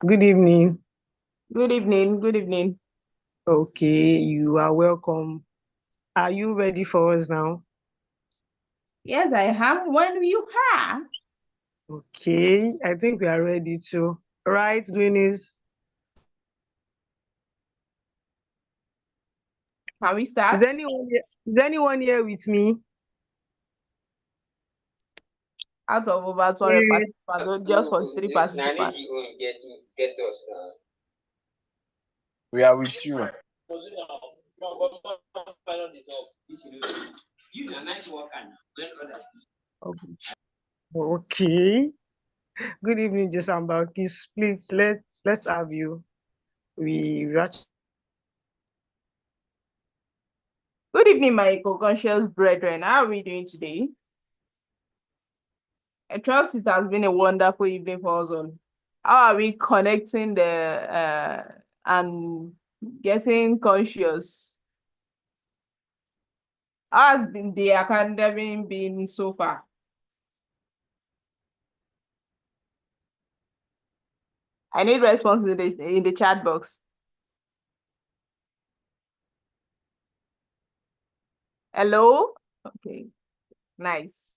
Good evening. Good evening. Good evening. Okay, you are welcome. Are you ready for us now? Yes, I have. When you have, Okay, I think we are ready to. Right, Gwyneth? can we Is start? anyone here with me? Out of over 200 Yeah. participants, just for three participants. We are with you. Okay. Good evening, Jason Balkis. Please let's have you. We actually Good evening, my co-conscious brethren. How are we doing today? I trust it has been a wonderful evening for us all. How are we connecting and getting conscious? How has been the academy been so far? I need response in the chat box. Hello? Okay, nice.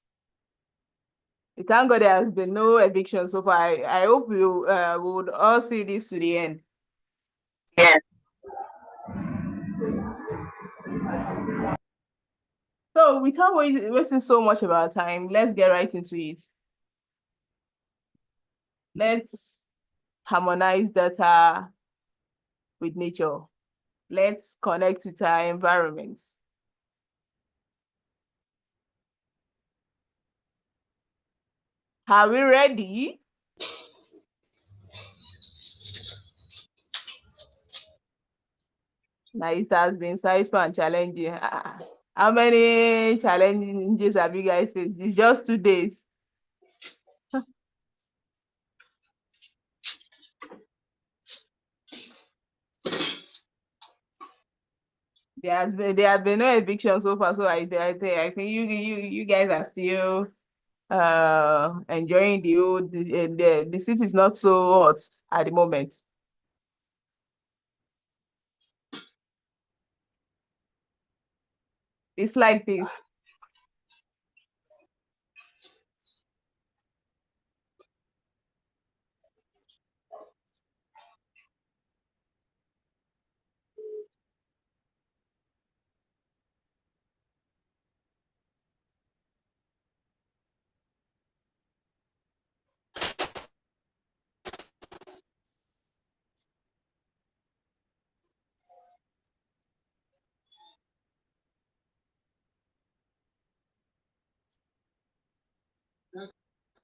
We thank God there has been no eviction so far. I hope we would all see this to the end. Yeah. So without wasting so much of our time, let's get right into it. Let's harmonize data with nature. Let's connect with our environment. Are we ready? Nice, has been insightful and challenging. How many challenges have you guys faced? It's just 2 days. There has been no eviction so far, so I think you guys are still enjoying the city is not so hot at the moment. It's like this.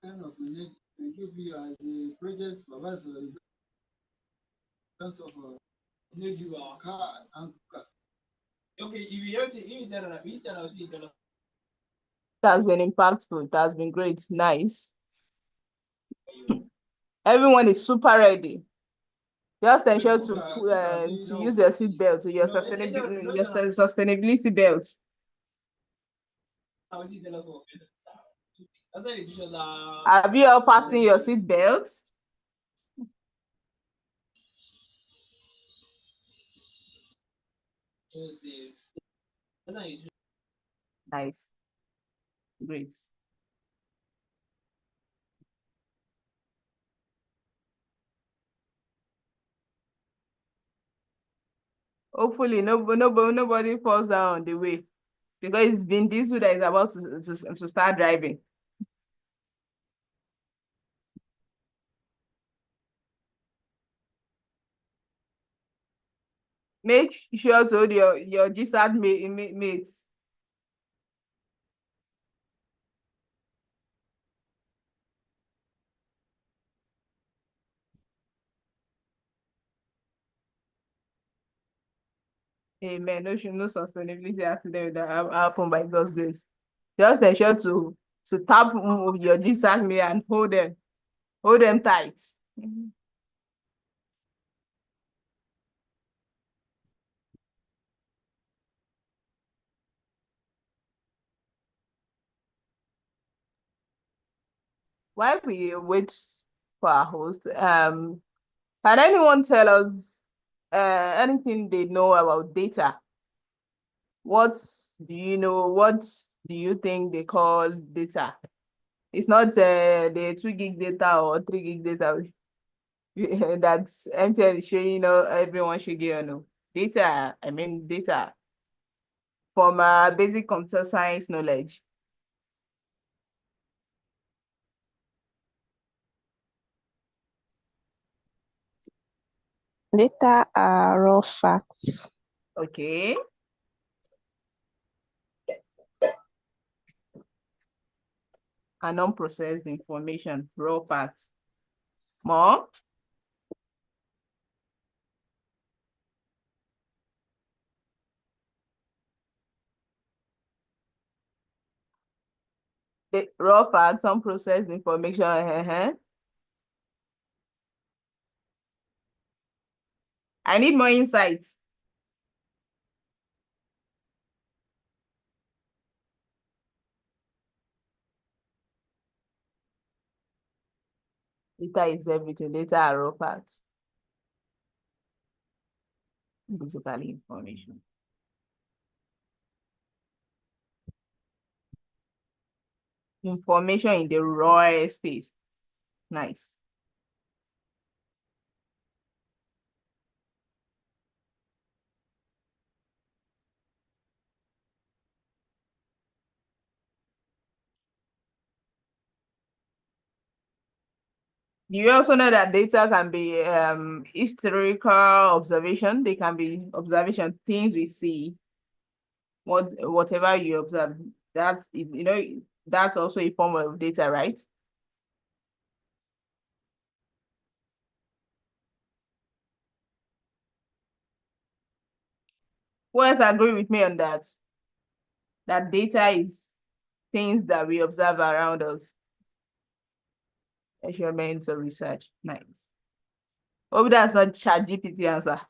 Kind of give you as a project supervisor in terms of maybe our car and car. Okay, if you have to if you tell us It has been impactful. It has been great. Nice. Everyone is super ready. Just ensure to use your seat belt, your sustainability belt. Have you all fastened your seat belts? Nice. Great. Hopefully, nobody falls down on the way because it's been this way that is about to start driving. Make sure to hold your GSAT mates. Amen. No sustainability accident that happen by God's grace. Just ensure to tap your GSAT mate and hold them tight. While we wait for our host, Can anyone tell us anything they know about data? What do you know? What do you think they call data? It's not the 2 gig data or 3 gig data that's MTN is showing everyone should get no data. I mean data from basic computer science knowledge. Data are raw facts. Okay. And unprocessed information, raw facts. More? The raw facts, unprocessed information. I need more insights. Data is everything. Data are raw facts. Basically information. Information in the raw state. Nice. Do you also know that data can be historical observation? They can be observation, things we see, whatever you observe. That's that's also a form of data, right? Who else agree with me on that? That data is things that we observe around us. Measurements or research. Nice. Hope that's not ChatGPT answer.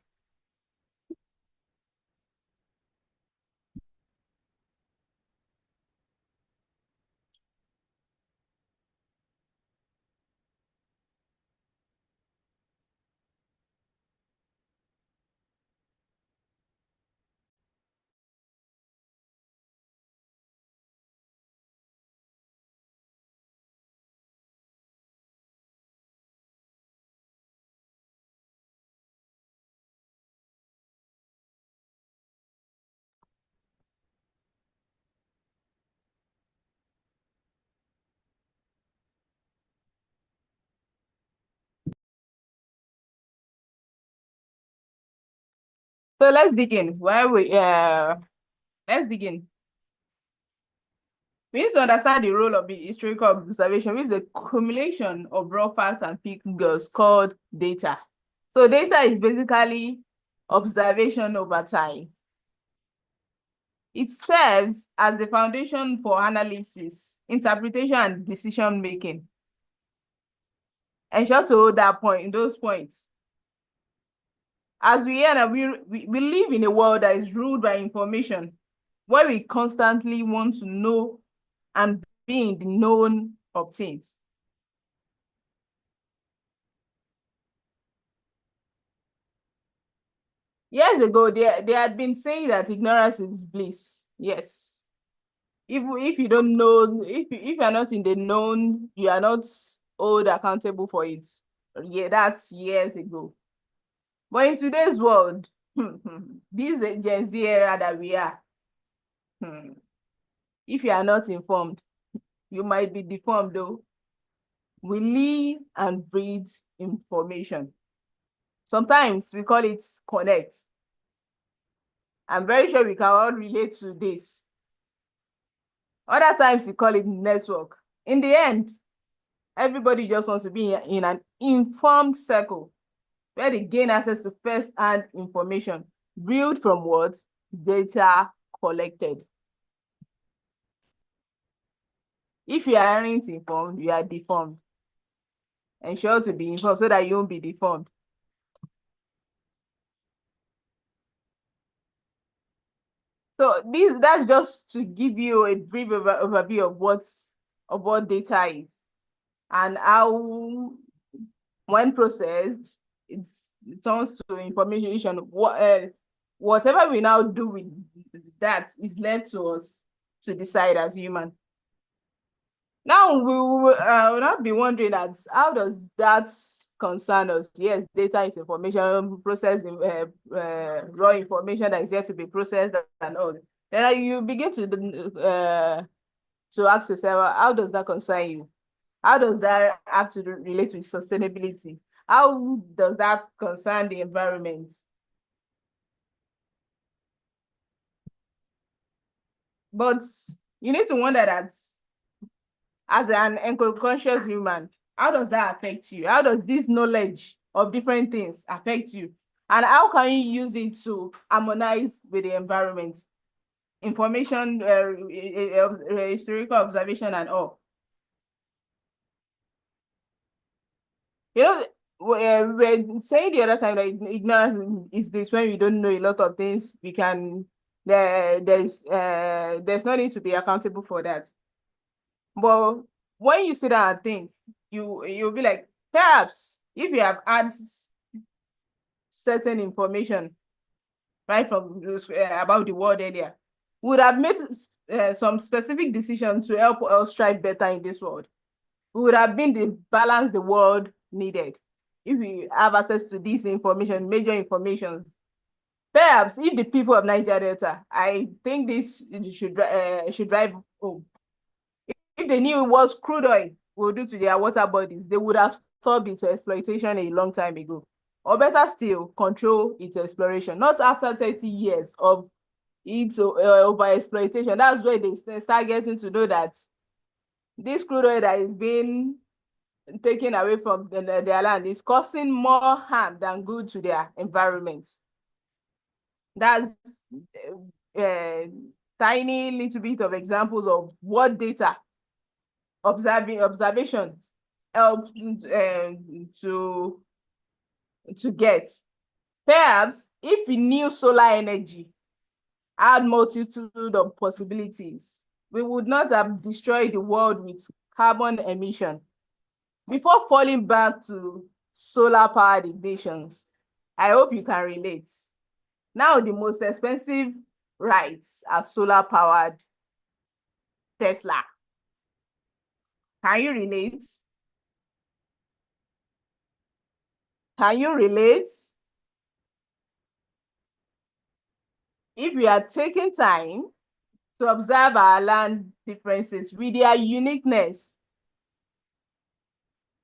So let's dig in. Let's dig in. We need to understand the role of the historical observation, which is a accumulation of raw facts and figures called data. So data is basically observation over time. It serves as the foundation for analysis, interpretation, and decision making. Ensure to hold that point, those points. As we hear, we live in a world that is ruled by information, where we constantly want to know and be in the known of things. Years ago, they had been saying that ignorance is bliss. Yes. If you don't know, if you're not in the known, you are not held accountable for it. Yeah, that's years ago. But in today's world, this Gen Z era that we are, if you are not informed, you might be deformed though. We live and breathe information. Sometimes we call it connect. I'm very sure we can all relate to this. Other times we call it network. In the end, everybody just wants to be in an informed circle where they gain access to first-hand information built from what? Data collected. If you aren't informed, you are deformed. Ensure to be informed so that you won't be deformed. So that's just to give you a brief overview of what data is and how, when processed, it turns to information. Whatever we now do with that is left to us to decide as human. Now we will not be wondering that how does that concern us? Yes, data is information, processed raw information that is yet to be processed and all. Then you begin to ask yourself, how does that concern you? How does that have to relate with sustainability? How does that concern the environment? But you need to wonder that as an eco-conscious human, how does that affect you? How does this knowledge of different things affect you? And how can you use it to harmonize with the environment? Information, historical observation and all. You know, we're saying the other time that ignorance is bliss. When we don't know a lot of things, we can, there's no need to be accountable for that. But when you sit down and think, you'll be like, perhaps if you have had certain information right from about the world earlier, would have made some specific decisions to help us strive better in this world. We would have been the balance the world needed if we have access to this information, major information. Perhaps if the people of Niger Delta, I think this should drive home. If they knew what crude oil will do to their water bodies, they would have stopped its exploitation a long time ago. Or better still, control its exploration, not after 30 years of its over-exploitation. That's where they start getting to know that this crude oil that is being taken away from their land is causing more harm than good to their environment. That's tiny little bit of examples of what data observations help to get. Perhaps if we knew solar energy had multitude of possibilities, we would not have destroyed the world with carbon emission before falling back to solar-powered ignitions. I hope you can relate. Now, the most expensive rides are solar-powered Tesla. Can you relate? Can you relate? If we are taking time to observe our land differences with their uniqueness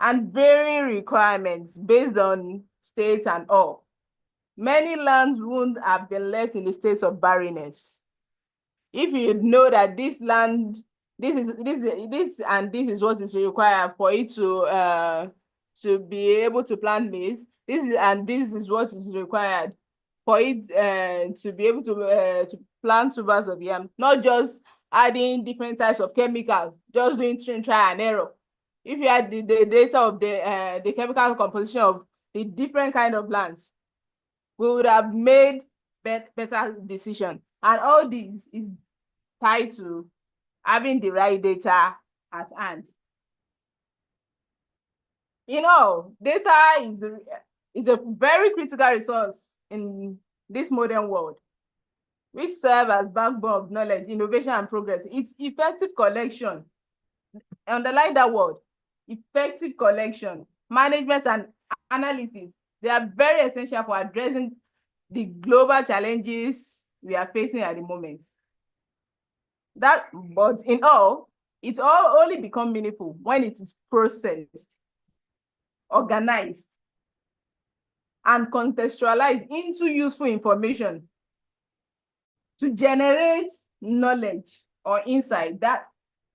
and varying requirements based on states and all, many lands wouldn't have been left in the state of barrenness. If you know that this land, this is what is required for it to be able to plant maize, this is what is required for it to be able to plant tubers of yam, not just adding different types of chemicals, just doing trial and error. If you had the data of the chemical composition of the different kind of lands, we would have made better decision. And all this is tied to having the right data at hand. You know, data is a very critical resource in this modern world, which serve as backbone of knowledge, innovation, and progress. It's effective collection. Underline that word, effective collection, management, and analysis. They are very essential for addressing the global challenges we are facing at the moment. But in all, it all only become meaningful when it is processed, organized, and contextualized into useful information to generate knowledge or insight.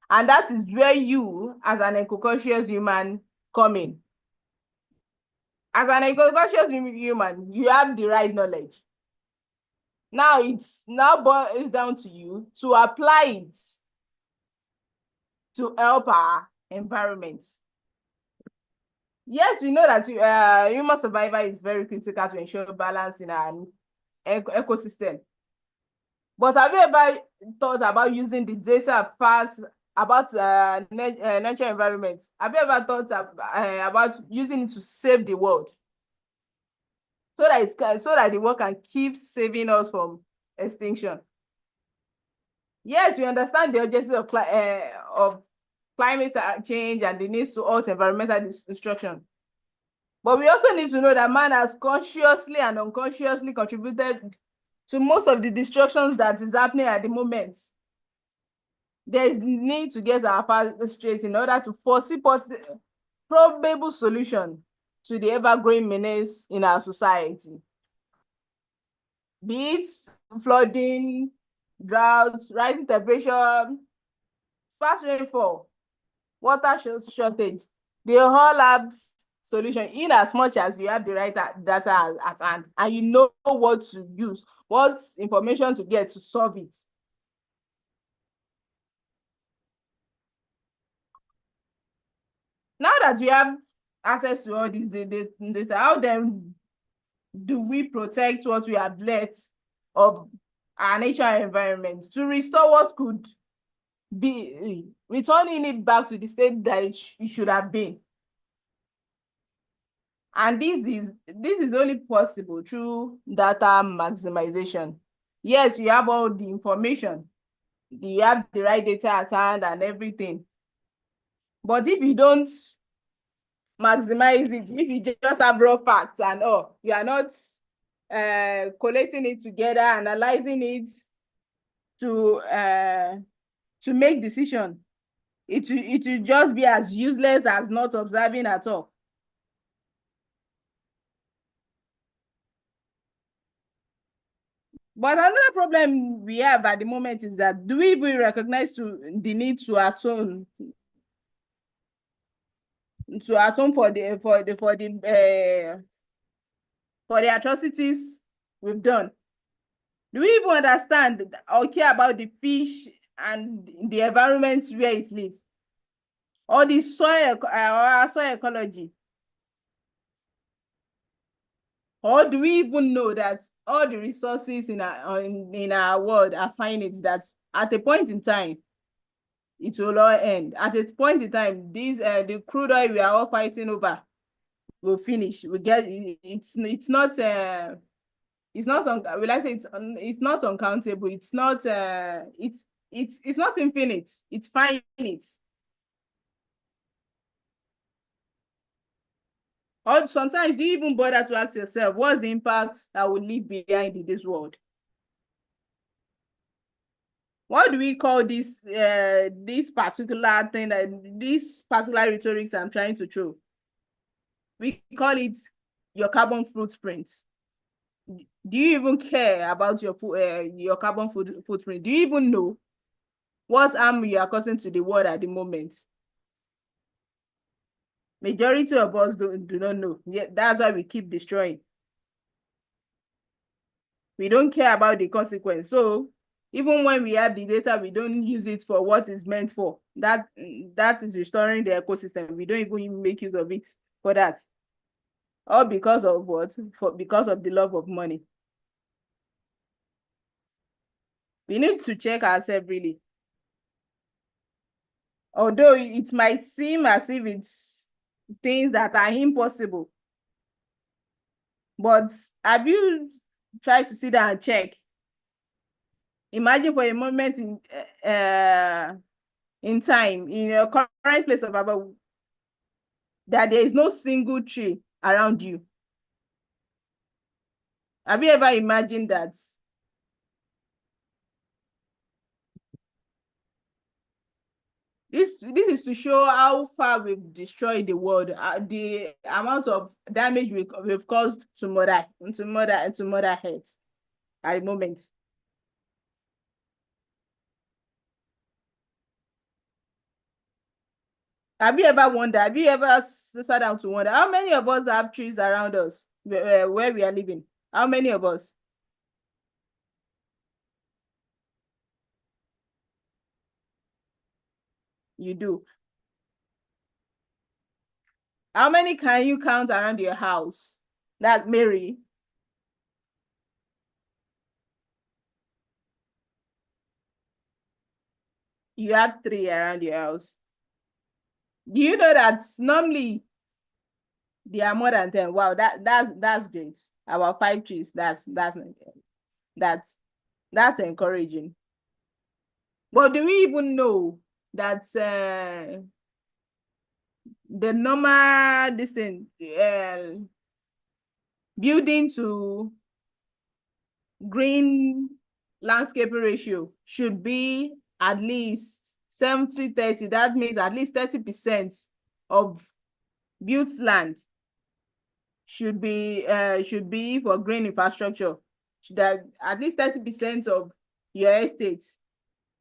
And that is where you, as an eco-conscious human, come in. As an eco-conscious human, you have the right knowledge. Now it's down to you to apply it to help our environment. Yes, we know that human survival is very critical to ensure balance in our ecosystem. But have you ever thought about using the data facts about natural environment? Have you ever thought about using it to save the world? so that the world can keep saving us from extinction. Yes, we understand the urgency of climate change and the need to halt environmental destruction. But we also need to know that man has consciously and unconsciously contributed to most of the destructions that is happening at the moment. There is need to get our facts straight in order to foresee probable solution to the ever-growing menace in our society. Be it flooding, droughts, rising temperature, fast rainfall, water shortage, they all have solution in as much as you have the right data at hand and you know what to use, what information to get to solve it. Now that we have access to all these data, how then do we protect what we have left of our natural environment to restore what could be, returning it back to the state that it should have been? And this is only possible through data maximization. Yes, you have all the information, you have the right data at hand and everything. But if you don't maximize it, if you just have raw facts and all, you are not collating it together, analyzing it to make decision, it will just be as useless as not observing at all. But another problem we have at the moment is that, do we even recognize the need to atone for the atrocities we've done? Do we even understand or care about the fish and the environment where it lives, or the soil ecology? Or do we even know that all the resources in our world are finite, that at a point in time it will all end? At a point in time, the crude oil we are all fighting over will finish. We get it's not will I say it's not uncountable. It's not it's not infinite. It's finite. Or sometimes, do you even bother to ask yourself, what's the impact that will leave behind in this world? What do we call this particular thing, this particular rhetorics I'm trying to throw? We call it your carbon footprint. Do you even care about your carbon footprint? Do you even know what harm you are causing to the world at the moment? Majority of us do not know. Yeah, that's why we keep destroying. We don't care about the consequence. So even when we have the data, we don't use it for what it's meant for. That is restoring the ecosystem. We don't even make use of it for that. All because of what? Because of the love of money. We need to check ourselves really. Although it might seem as if it's things that are impossible, but have you tried to sit down and check? Imagine for a moment in time, in your current place of abode, that there is no single tree around you. Have you ever imagined that? This is to show how far we've destroyed the world, the amount of damage we've caused to Mother Earth at the moment. Have you ever sat down to wonder how many of us have trees around us where we are living? How many of us? You do. How many can you count around your house? That Mary. You have 3 around your house. Do you know that normally There are more than 10. Wow, that's great. About 5 trees. That's encouraging. But do we even know that the normal distance building to green landscaping ratio should be at least 70-30? That means at least 30% of built land should be for green infrastructure. Should have at least 30% of your estate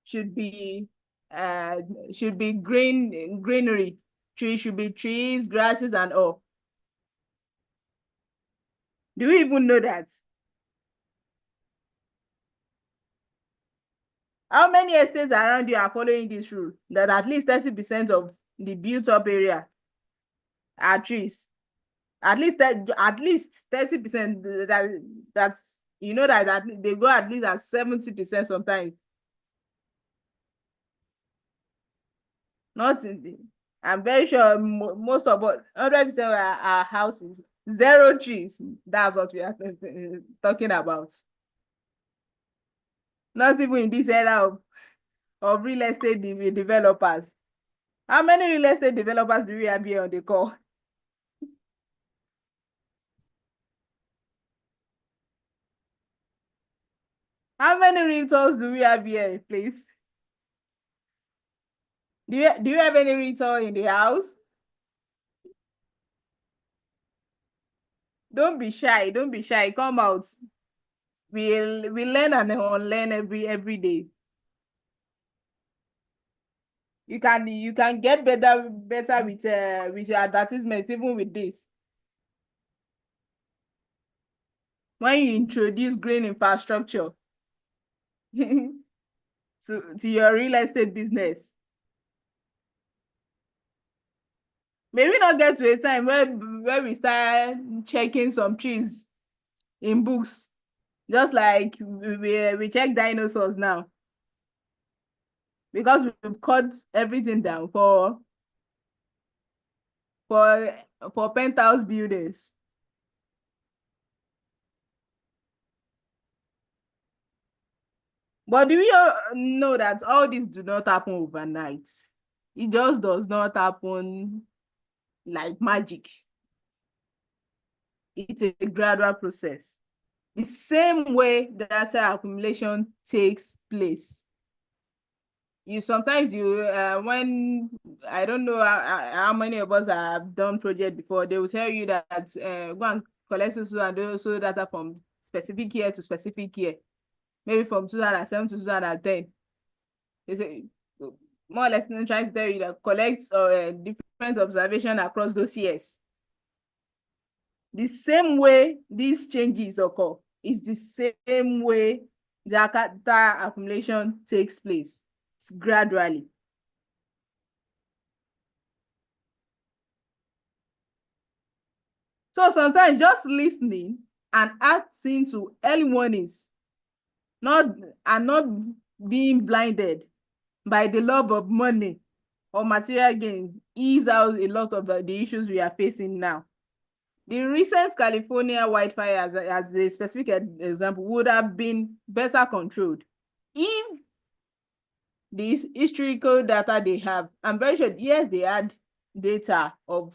should be greenery. Trees should be trees, grasses, and all. Do you even know that? How many estates around you are following this rule, that at least 30% of the built up area are trees? At least 30%. That's you know that they go at least at 70% sometimes. Not in the, I'm very sure most of us, 100% of our houses, 0 trees. That's what we are talking about. Not even in this era of real estate developers. How many real estate developers do we have here on the call? How many realtors do we have here, please? Do you have any realtor in the house? Don't be shy. Don't be shy. Come out. We learn and unlearn every day. You can get better with your advertisement, even with this. When you introduce green infrastructure to your real estate business. May we not get to a time where we start checking some trees in books, just like we check dinosaurs now, because we've cut everything down for penthouse buildings. But do we all know that all this do not happen overnight? It just does not happen like magic. It's a gradual process. The same way data accumulation takes place. Sometimes when I don't know how many of us have done project before, they will tell you that go and collect so data from specific year to specific year, maybe from 2007 to 2010. They say more or less trying to tell you that collect different observation across those years. The same way these changes occur is the same way the data accumulation takes place. It's gradually. So sometimes just listening and acting to early warnings, not being blinded by the love of money or material gain, ease out a lot of the issues we are facing now. The recent California wildfires, as a specific example, would have been better controlled if this historical data they have. I'm very sure, yes, they had data of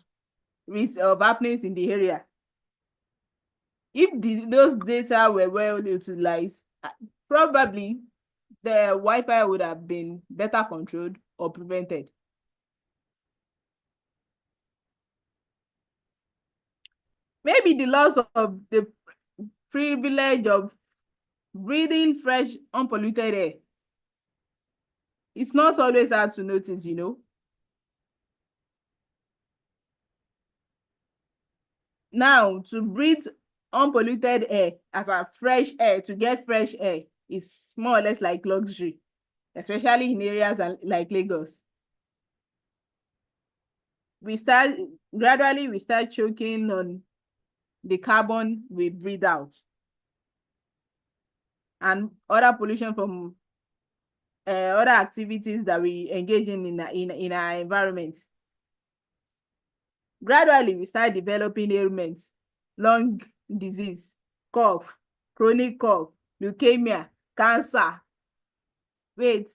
happenings in the area. If those data were well utilized, probably the wildfire would have been better controlled or prevented. Maybe the loss of the privilege of breathing fresh, unpolluted air. It's not always hard to notice, you know. Now, to breathe unpolluted air, as our fresh air, to get fresh air, is more or less like luxury, especially in areas like Lagos. Gradually we start choking on the carbon we breathe out and other pollution from other activities that we engage in our environment. Gradually, we start developing ailments, lung disease, cough, chronic cough, leukemia, cancer. Wait,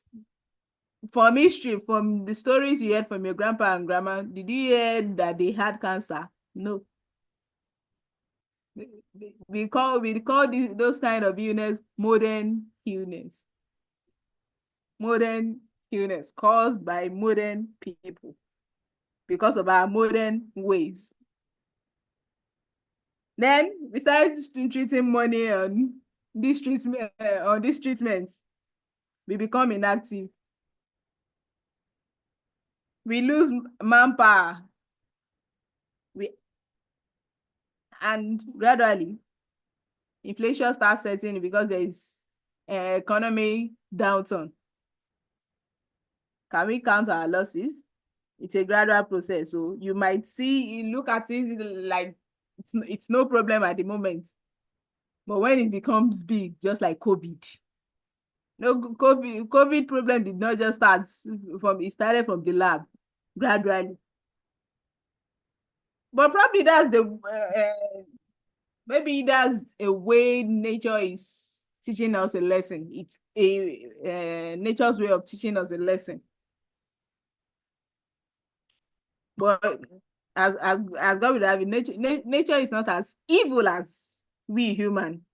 from history, from the stories you heard from your grandpa and grandma, did you hear that they had cancer? No. We call those kind of illness modern illness. Modern illness caused by modern people because of our modern ways. Then we started treating money on these treatments. We become inactive. We lose manpower. And gradually, inflation starts setting because there is economic downturn. Can we count our losses? It's a gradual process. So you might look at it like it's no problem at the moment. But when it becomes big, just like COVID. No, COVID problem did not just start it started from the lab gradually. But probably that's maybe that's a way nature is teaching us a lesson. It's a nature's way of teaching us a lesson. But as God would have it, nature is not as evil as we human.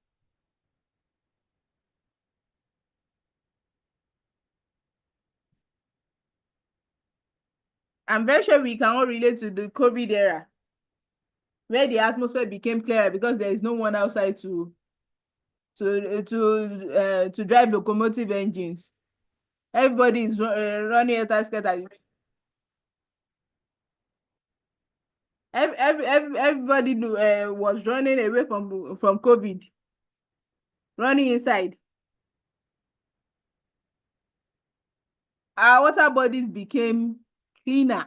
I'm very sure we can all relate to the COVID era, where the atmosphere became clearer because there is no one outside to drive locomotive engines. Everybody is running at everybody was running away from COVID, running inside. Our water bodies became cleaner.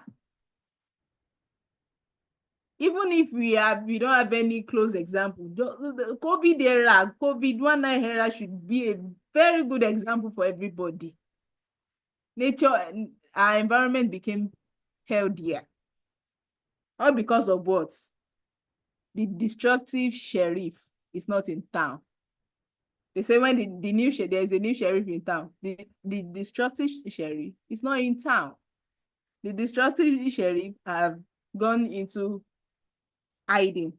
Even if we don't have any close example, the COVID era, COVID-19 era should be a very good example for everybody. Nature and our environment became healthier. All because of what? The destructive sheriff is not in town. They say when there is a new sheriff in town, the destructive sheriff is not in town. The destructive sheriff have gone into hiding.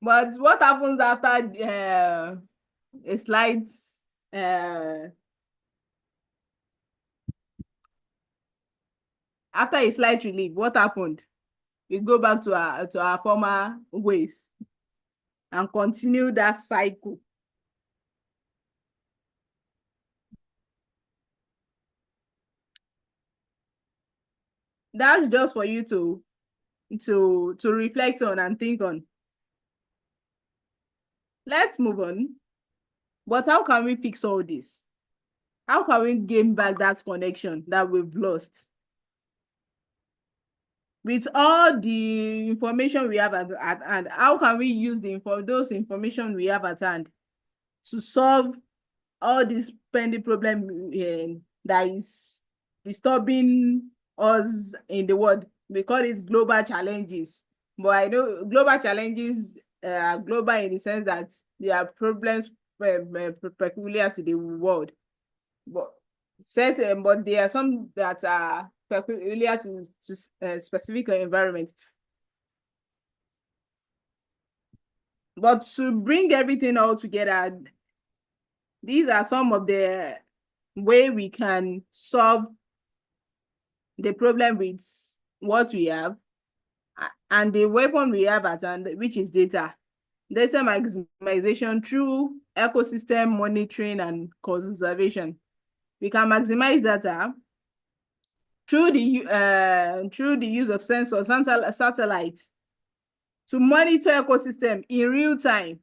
But what happens after a slight after a slight relief? What happened? We go back to our former ways and continue that cycle. That's just for you to reflect on and think on. Let's move on. But how can we fix all this? How can we gain back that connection that we've lost? With all the information we have at hand, how can we use those information we have at hand to solve all this pending problem that is disturbing us in the world? We call it global challenges. But I know global challenges are global in the sense that they are problems peculiar to the world. But there are some that are peculiar to specific environment. But to bring everything all together, these are some of the way we can solve the problem with what we have and the weapon we have at hand, which is data. Data maximization through ecosystem monitoring and conservation. We can maximize data through the use of sensors and satellites to monitor ecosystem in real time.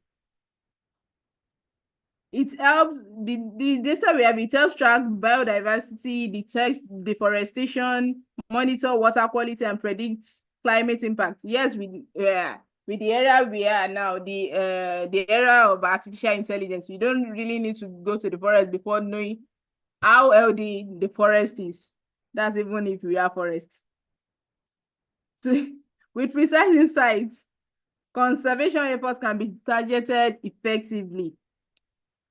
It helps the data we have. It helps track biodiversity, detect deforestation, monitor water quality, and predict climate impact. Yes, with the era we are now, the era of artificial intelligence, we don't really need to go to the forest before knowing how healthy the forest is. That's even if we have forest. So, with precise insights, conservation efforts can be targeted effectively,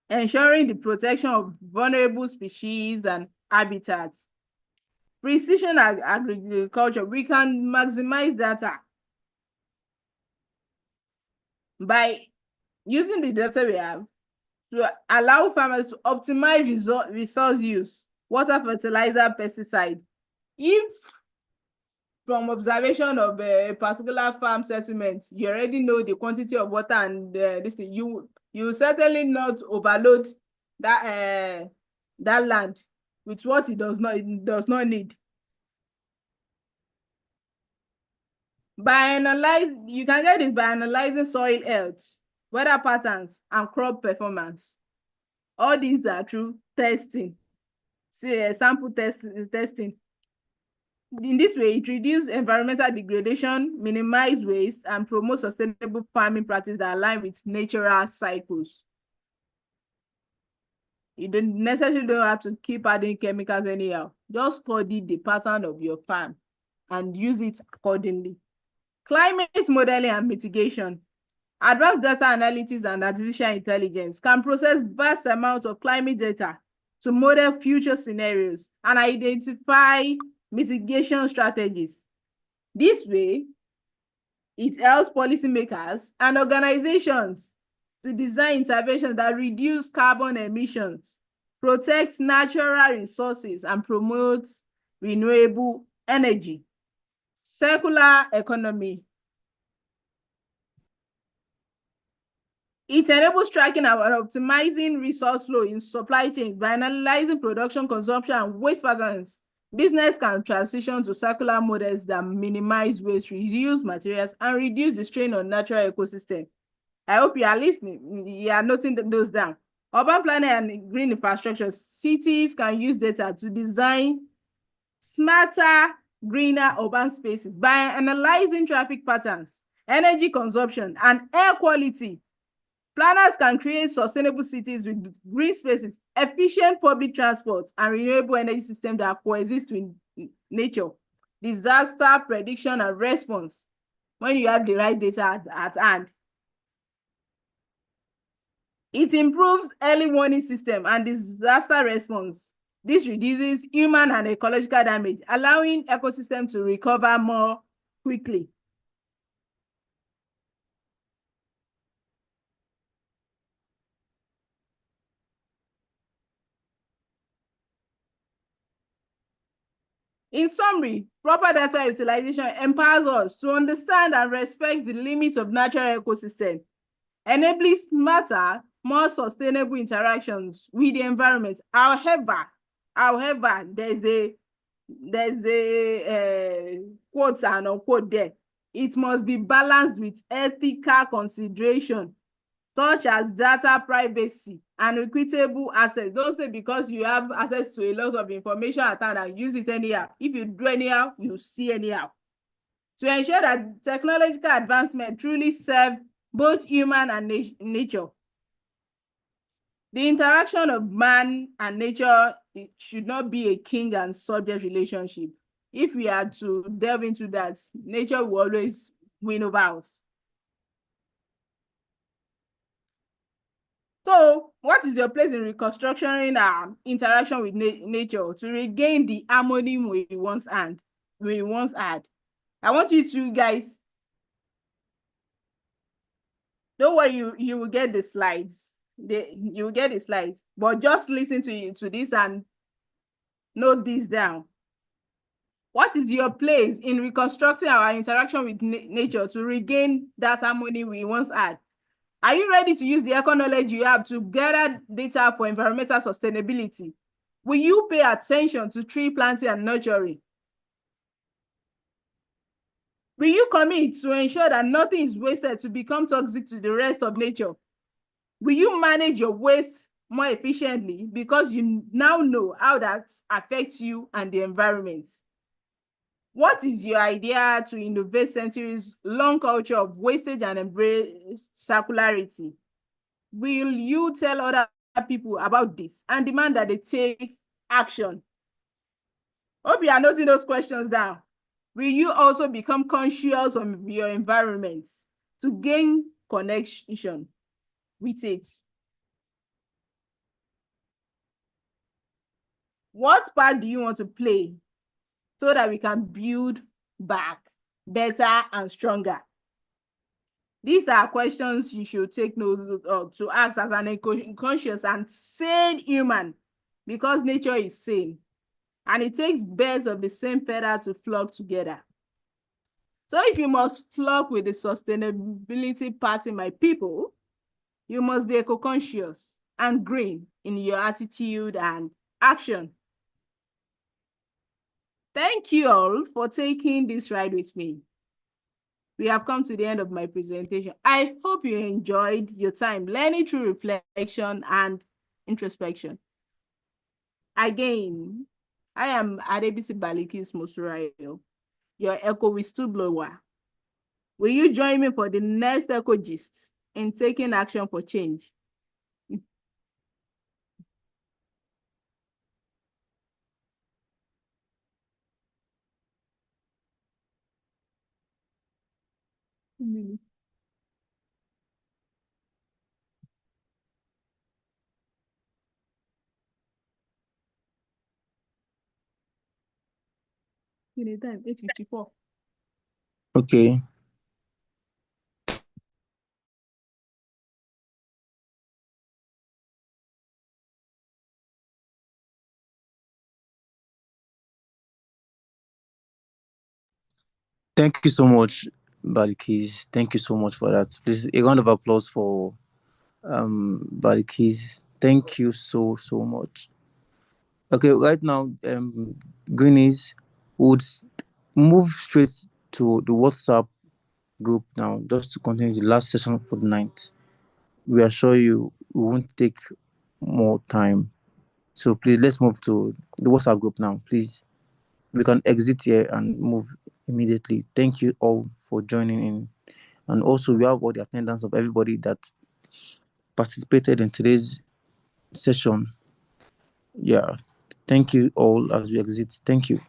ensuring the protection of vulnerable species and habitats. Precision agriculture, we can maximize data by using the data we have to allow farmers to optimize resource use, water, fertilizer, pesticide. If from observation of a particular farm settlement, you already know the quantity of water and this thing, you certainly not overload that land with what it does not need. You can get this by analyzing soil health, weather patterns, and crop performance. All these are through testing. See, sample testing. In this way, it reduces environmental degradation, minimize waste, and promotes sustainable farming practices that align with natural cycles. You don't necessarily have to keep adding chemicals anyhow. Just study the pattern of your farm and use it accordingly. Climate modeling and mitigation. Advanced data analytics and artificial intelligence can process vast amounts of climate data to model future scenarios and identify mitigation strategies. This way, it helps policymakers and organizations to design interventions that reduce carbon emissions, protect natural resources, and promote renewable energy. Circular economy. It enables tracking and optimizing resource flow in supply chains by analyzing production, consumption, and waste patterns. Business can transition to circular models that minimize waste, reuse materials, and reduce the strain on natural ecosystem. I hope you are listening. You are noting those down. Urban planning and green infrastructure. Cities can use data to design smarter, greener urban spaces by analyzing traffic patterns, energy consumption, and air quality. Planners can create sustainable cities with green spaces, efficient public transport, and renewable energy systems that coexist with nature. Disaster prediction and response, when you have the right data at hand. It improves early warning system and disaster response. This reduces human and ecological damage, allowing ecosystems to recover more quickly. In summary, proper data utilization empowers us to understand and respect the limits of natural ecosystem, enabling smarter, more sustainable interactions with the environment. However, there's a quote and unquote there. It must be balanced with ethical consideration, such as data privacy and equitable access. Don't say because you have access to a lot of information at hand and use it anyhow. If you do anyhow, you see anyhow. To ensure that technological advancement truly serve both human and nature. The interaction of man and nature, it should not be a king and subject relationship. If we are to delve into that, nature will always win over us. So, what is your place in reconstructing our interaction with nature to regain the harmony we once had? I want you to guys, don't worry, you will get the slides. You will get the slides, but just listen to this and note this down. What is your place in reconstructing our interaction with nature to regain that harmony we once had? Are you ready to use the eco knowledge you have to gather data for environmental sustainability? Will you pay attention to tree planting and nurturing? Will you commit to ensure that nothing is wasted to become toxic to the rest of nature? Will you manage your waste more efficiently because you now know how that affects you and the environment? What is your idea to innovate centuries-long culture of wastage and embrace circularity? Will you tell other people about this and demand that they take Action. Hope you are noting those questions down. Will you also become conscious of your environment to gain connection with it? What part do you want to play so that we can build back better and stronger? These are questions you should take note of to ask as an conscious and sane human, because nature is sane and it takes birds of the same feather to flock together. So if you must flock with the sustainability party, my people, you must be eco-conscious and green in your attitude and action. Thank you all for taking this ride with me. We have come to the end of my presentation. I hope you enjoyed your time learning through reflection and introspection. Again, I am Adebisi Balikis Mosurayo, your eco whistleblower. Will you join me for the next Eco Gist in taking action for change? Time 8:54. Okay. Thank you so much, Balikis. Thank you so much for that. Please, a round of applause for Balikis. Thank you so much. Okay, right now, Greenies would move straight to the WhatsApp group now, just to continue the last session for the night. We assure you we won't take more time. So please let's move to the WhatsApp group now. Please, we can exit here and move immediately. Thank you all for joining in. And also we have all the attendance of everybody that participated in today's session. Yeah. Thank you all as we exit. Thank you.